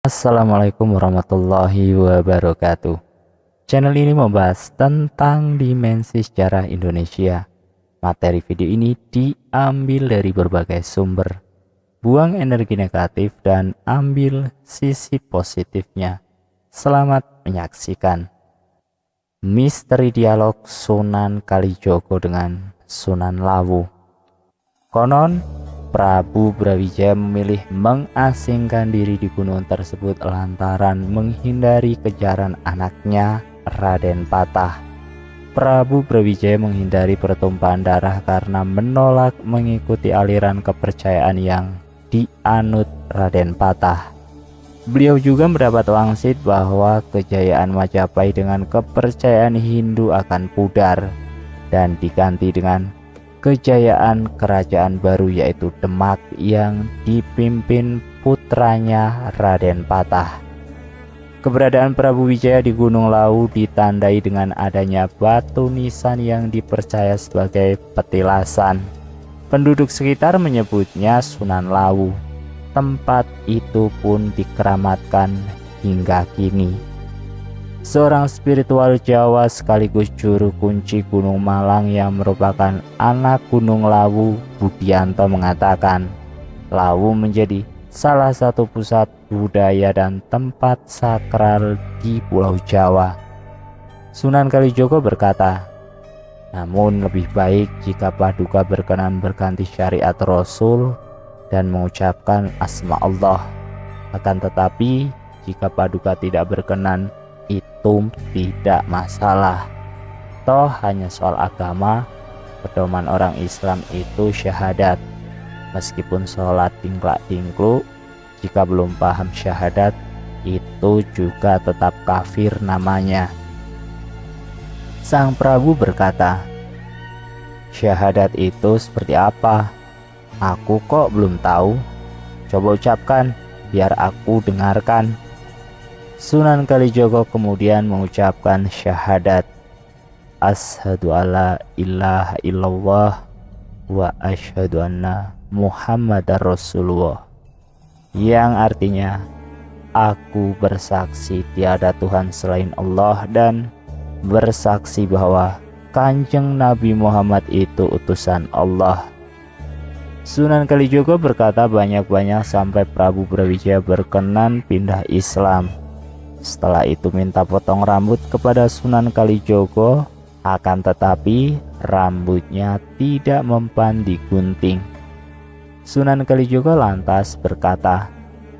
Assalamualaikum warahmatullahi wabarakatuh. Channel ini membahas tentang dimensi sejarah Indonesia. Materi video ini diambil dari berbagai sumber. Buang energi negatif dan ambil sisi positifnya. Selamat menyaksikan. Misteri dialog Sunan Kalijogo dengan Sunan Lawu. Konon Prabu Brawijaya memilih mengasingkan diri di gunung tersebut lantaran menghindari kejaran anaknya Raden Patah. Prabu Brawijaya menghindari pertumpahan darah karena menolak mengikuti aliran kepercayaan yang dianut Raden Patah. Beliau juga mendapat wangsit bahwa kejayaan Majapahit dengan kepercayaan Hindu akan pudar dan diganti dengan kejayaan kerajaan baru yaitu Demak yang dipimpin putranya Raden Patah. Keberadaan Prabu Wijaya di Gunung Lawu ditandai dengan adanya batu nisan yang dipercaya sebagai petilasan. Penduduk sekitar menyebutnya Sunan Lawu. Tempat itu pun dikeramatkan hingga kini. Seorang spiritual Jawa sekaligus juru kunci Gunung Malang yang merupakan anak Gunung Lawu, Budianto mengatakan, Lawu menjadi salah satu pusat budaya dan tempat sakral di Pulau Jawa. Sunan Kalijogo berkata, namun lebih baik jika Paduka berkenan berganti syariat Rasul dan mengucapkan asma Allah. Akan tetapi jika Paduka tidak berkenan, itu tidak masalah. Toh hanya soal agama, pedoman orang Islam itu syahadat. Meskipun sholat tingklak-tingkluk, jika belum paham syahadat, itu juga tetap kafir namanya. Sang Prabu berkata, syahadat itu seperti apa? Aku kok belum tahu. Coba ucapkan, biar aku dengarkan. Sunan Kalijogo kemudian mengucapkan syahadat, asyhadu alla ilaha illallah wa asyhadu anna Muhammadar Rasulullah, yang artinya aku bersaksi tiada Tuhan selain Allah dan bersaksi bahwa Kanjeng Nabi Muhammad itu utusan Allah. Sunan Kalijogo berkata banyak-banyak sampai Prabu Brawijaya berkenan pindah Islam. Setelah itu minta potong rambut kepada Sunan Kalijogo, akan tetapi rambutnya tidak mempan digunting. Sunan Kalijogo lantas berkata,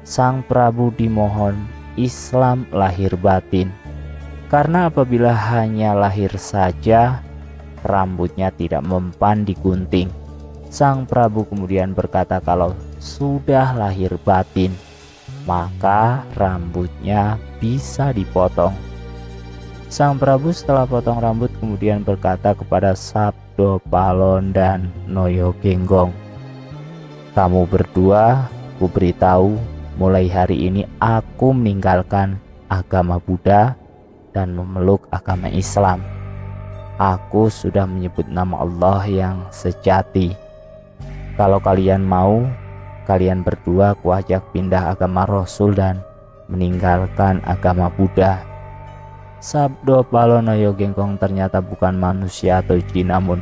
sang Prabu dimohon Islam lahir batin, karena apabila hanya lahir saja, rambutnya tidak mempan digunting. Sang Prabu kemudian berkata kalau sudah lahir batin, maka rambutnya bisa dipotong. Sang Prabu setelah potong rambut kemudian berkata kepada Sabdo Palon dan Noyo Genggong, kamu berdua, ku beritahu, mulai hari ini aku meninggalkan agama Buddha dan memeluk agama Islam. Aku sudah menyebut nama Allah yang sejati. Kalau kalian mau, kalian berdua ku ajak pindah agama Rasul dan meninggalkan agama Buddha. Sabdo Palonoyo Genggong ternyata bukan manusia atau jin, namun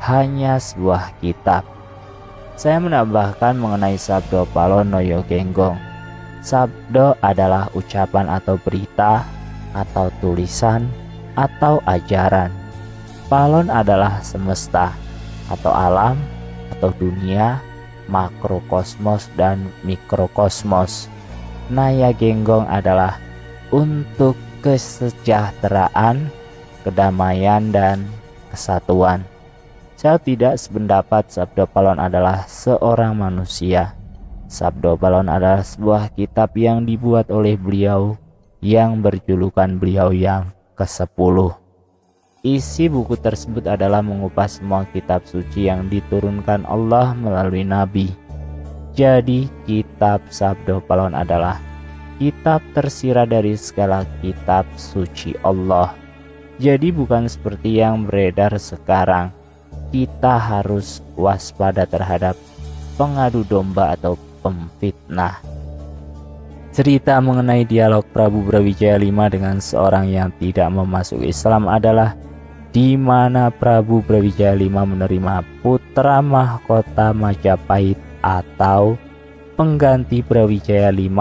hanya sebuah kitab. Saya menambahkan mengenai Sabdo Palonoyo Genggong. Sabdo adalah ucapan atau berita atau tulisan atau ajaran. Palon adalah semesta atau alam atau dunia, makrokosmos dan mikrokosmos. Naya Genggong adalah untuk kesejahteraan, kedamaian dan kesatuan. Saya tidak sependapat Sabdo Palon adalah seorang manusia. Sabdo Palon adalah sebuah kitab yang dibuat oleh beliau yang berjulukan beliau yang ke-10. Isi buku tersebut adalah mengupas semua kitab suci yang diturunkan Allah melalui Nabi. Jadi kitab Sabdo Palon adalah kitab tersirat dari segala kitab suci Allah. Jadi bukan seperti yang beredar sekarang. Kita harus waspada terhadap pengadu domba atau pemfitnah. Cerita mengenai dialog Prabu Brawijaya V dengan seorang yang tidak memasuk Islam adalah di mana Prabu Brawijaya V menerima putra mahkota Majapahit atau pengganti Brawijaya V,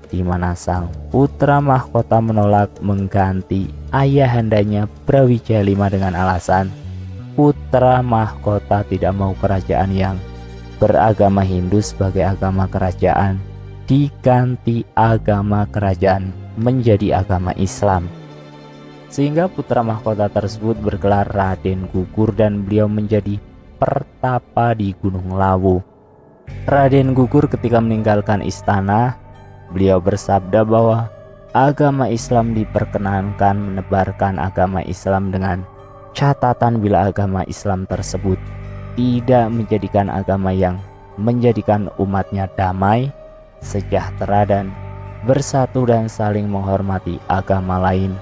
di mana sang putra mahkota menolak mengganti ayahandanya Brawijaya V dengan alasan putra mahkota tidak mau kerajaan yang beragama Hindu sebagai agama kerajaan diganti agama kerajaan menjadi agama Islam. Sehingga putra mahkota tersebut bergelar Raden Gugur dan beliau menjadi pertapa di Gunung Lawu. Raden Gugur ketika meninggalkan istana, beliau bersabda bahwa agama Islam diperkenankan menebarkan agama Islam dengan catatan bila agama Islam tersebut tidak menjadikan agama yang menjadikan umatnya damai, sejahtera dan bersatu dan saling menghormati agama lain.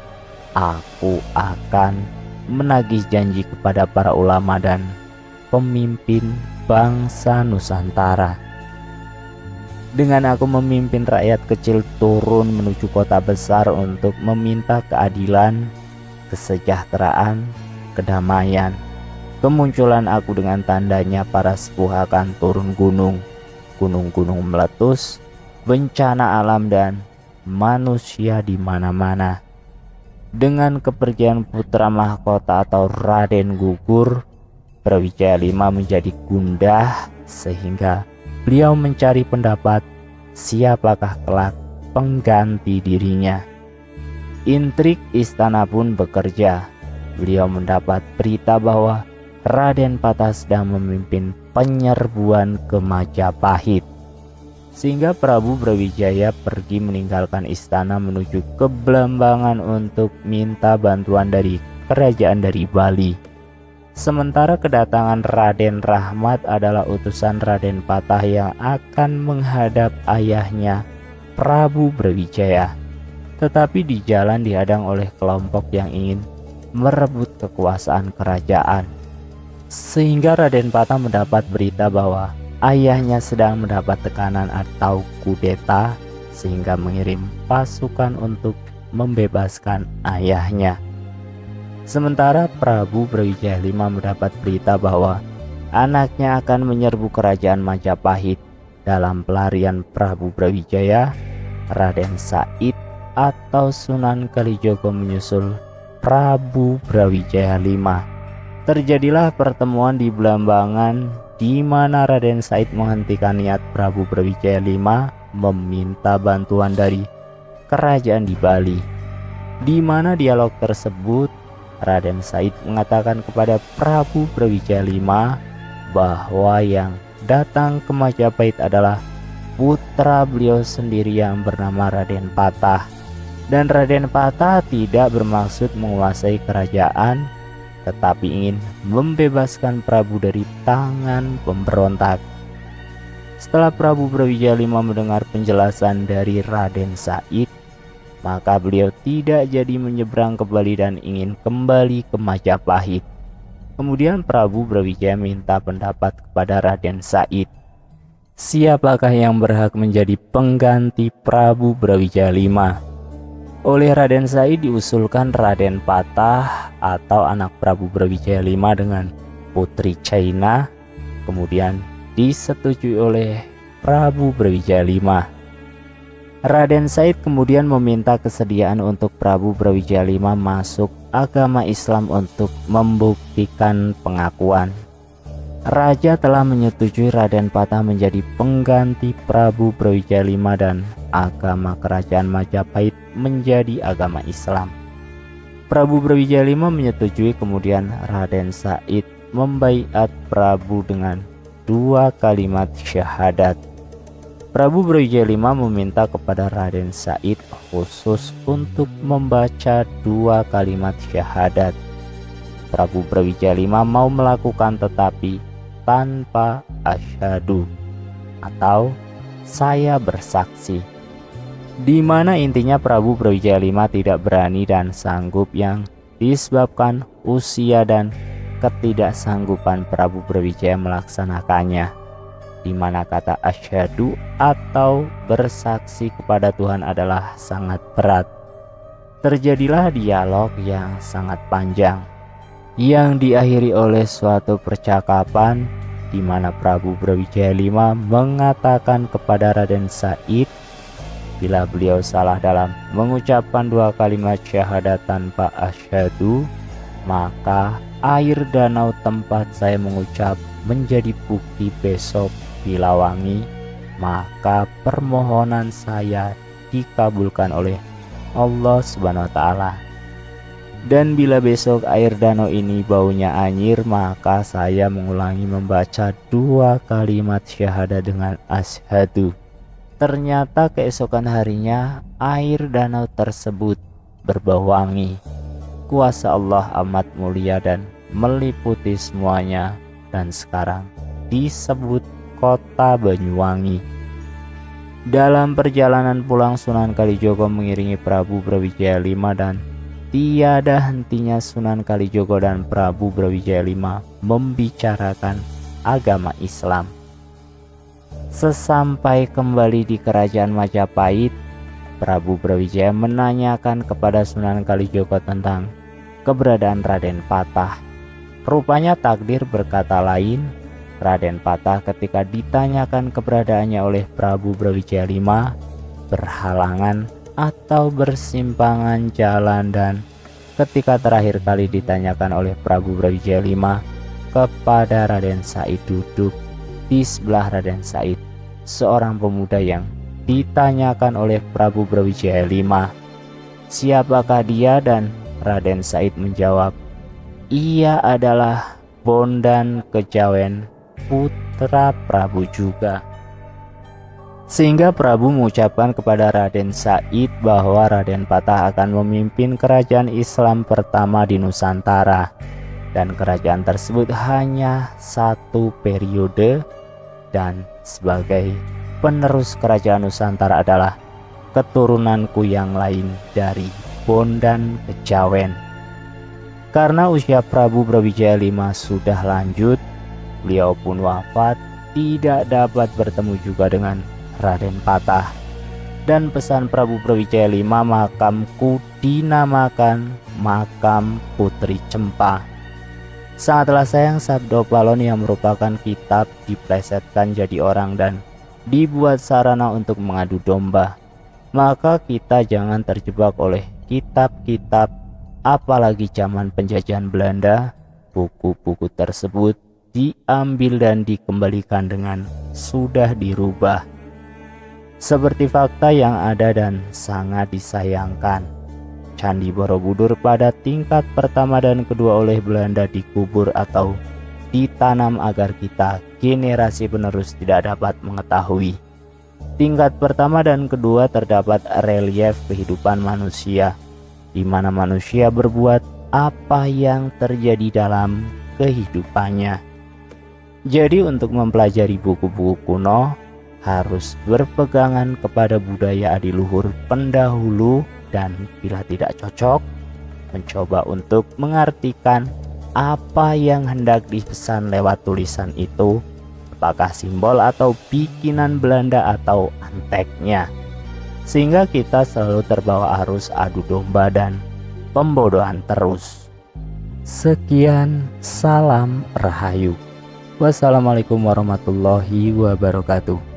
Aku akan menagih janji kepada para ulama dan pemimpin bangsa Nusantara. Dengan aku memimpin rakyat kecil turun menuju kota besar untuk meminta keadilan, kesejahteraan, kedamaian. Kemunculan aku dengan tandanya para sepuh akan turun gunung, gunung-gunung meletus, bencana alam dan manusia di mana-mana. Dengan kepergian putra mahkota atau Raden Gugur, Brawijaya V menjadi gundah sehingga beliau mencari pendapat siapakah kelak pengganti dirinya. Intrik istana pun bekerja. Beliau mendapat berita bahwa Raden Patah sedang memimpin penyerbuan ke Majapahit. Sehingga Prabu Brawijaya pergi meninggalkan istana menuju ke Blambangan untuk minta bantuan dari kerajaan dari Bali. Sementara kedatangan Raden Rahmat adalah utusan Raden Patah yang akan menghadap ayahnya Prabu Brawijaya. Tetapi di jalan dihadang oleh kelompok yang ingin merebut kekuasaan kerajaan. Sehingga Raden Patah mendapat berita bahwa ayahnya sedang mendapat tekanan atau kudeta, sehingga mengirim pasukan untuk membebaskan ayahnya. Sementara Prabu Brawijaya V mendapat berita bahwa anaknya akan menyerbu kerajaan Majapahit. Dalam pelarian Prabu Brawijaya, Raden Said atau Sunan Kalijogo menyusul Prabu Brawijaya V. Terjadilah pertemuan di Blambangan, di mana Raden Said menghentikan niat Prabu Brawijaya V meminta bantuan dari kerajaan di Bali. Di mana dialog tersebut, Raden Said mengatakan kepada Prabu Brawijaya V bahwa yang datang ke Majapahit adalah putra beliau sendiri yang bernama Raden Patah, dan Raden Patah tidak bermaksud menguasai kerajaan, tetapi ingin membebaskan Prabu dari tangan pemberontak. Setelah Prabu Brawijaya V mendengar penjelasan dari Raden Said, maka beliau tidak jadi menyeberang ke Bali dan ingin kembali ke Majapahit. Kemudian Prabu Brawijaya minta pendapat kepada Raden Said. Siapakah yang berhak menjadi pengganti Prabu Brawijaya V? Oleh Raden Said diusulkan Raden Patah atau anak Prabu Brawijaya V dengan putri China, kemudian disetujui oleh Prabu Brawijaya V. Raden Said kemudian meminta kesediaan untuk Prabu Brawijaya V masuk agama Islam untuk membuktikan pengakuan. Raja telah menyetujui Raden Patah menjadi pengganti Prabu Brawijaya V dan agama kerajaan Majapahit menjadi agama Islam. Prabu Brawijaya V menyetujui, kemudian Raden Said membaiat Prabu dengan 2 kalimat syahadat. Prabu Brawijaya V meminta kepada Raden Said khusus untuk membaca 2 kalimat syahadat. Prabu Brawijaya V mau melakukan tetapi tanpa asyhadu atau saya bersaksi, di mana intinya Prabu Brawijaya V tidak berani dan sanggup yang disebabkan usia dan ketidaksanggupan Prabu Brawijaya melaksanakannya. di mana kata asyhadu atau bersaksi kepada Tuhan adalah sangat berat. Terjadilah dialog yang sangat panjang yang diakhiri oleh suatu percakapan di mana Prabu Brawijaya V mengatakan kepada Raden Said bila beliau salah dalam mengucapkan 2 kalimat syahadat tanpa asyhadu, maka air danau tempat saya mengucap menjadi bukti besok bila wangi, maka permohonan saya dikabulkan oleh Allah Subhanahu wa Ta'ala. Dan bila besok air danau ini baunya anyir, maka saya mengulangi membaca 2 kalimat syahadat dengan asyhadu. Ternyata keesokan harinya air danau tersebut berbau wangi. Kuasa Allah amat mulia dan meliputi semuanya, dan sekarang disebut kota Banyuwangi. Dalam perjalanan pulang, Sunan Kalijogo mengiringi Prabu Brawijaya V dan tiada hentinya Sunan Kalijogo dan Prabu Brawijaya V membicarakan agama Islam. Sesampai kembali di kerajaan Majapahit, Prabu Brawijaya menanyakan kepada Sunan Kalijogo tentang keberadaan Raden Patah. Rupanya takdir berkata lain. Raden Patah ketika ditanyakan keberadaannya oleh Prabu Brawijaya V berhalangan atau bersimpangan jalan, dan ketika terakhir kali ditanyakan oleh Prabu Brawijaya V kepada Raden Said, duduk di sebelah Raden Said seorang pemuda yang ditanyakan oleh Prabu Brawijaya V, siapakah dia? Dan Raden Said menjawab, ia adalah Bondan Kejawen, putra Prabu juga. Sehingga Prabu mengucapkan kepada Raden Said bahwa Raden Patah akan memimpin kerajaan Islam pertama di Nusantara, dan kerajaan tersebut hanya 1 periode, dan sebagai penerus kerajaan Nusantara adalah keturunanku yang lain dari Bondan Kejawen. Karena usia Prabu Brawijaya V sudah lanjut, beliau pun wafat, tidak dapat bertemu juga dengan Raden Patah, dan pesan Prabu Brawijaya V, makamku dinamakan makam Putri Cempa. Sangatlah sayang Sabdo Palon yang merupakan kitab diplesetkan jadi orang dan dibuat sarana untuk mengadu domba. Maka kita jangan terjebak oleh kitab-kitab, apalagi zaman penjajahan Belanda. Buku-buku tersebut diambil dan dikembalikan dengan sudah dirubah seperti fakta yang ada, dan sangat disayangkan. Candi Borobudur pada tingkat pertama dan kedua oleh Belanda dikubur atau ditanam agar kita generasi penerus tidak dapat mengetahui. Tingkat pertama dan kedua terdapat relief kehidupan manusia, di mana manusia berbuat apa yang terjadi dalam kehidupannya. Jadi untuk mempelajari buku-buku kuno harus berpegangan kepada budaya adiluhur pendahulu, dan bila tidak cocok, mencoba untuk mengartikan apa yang hendak dipesan lewat tulisan itu, apakah simbol atau bikinan Belanda atau anteknya, sehingga kita selalu terbawa arus adu domba dan pembodohan terus. Sekian, salam Rahayu. Wassalamualaikum warahmatullahi wabarakatuh.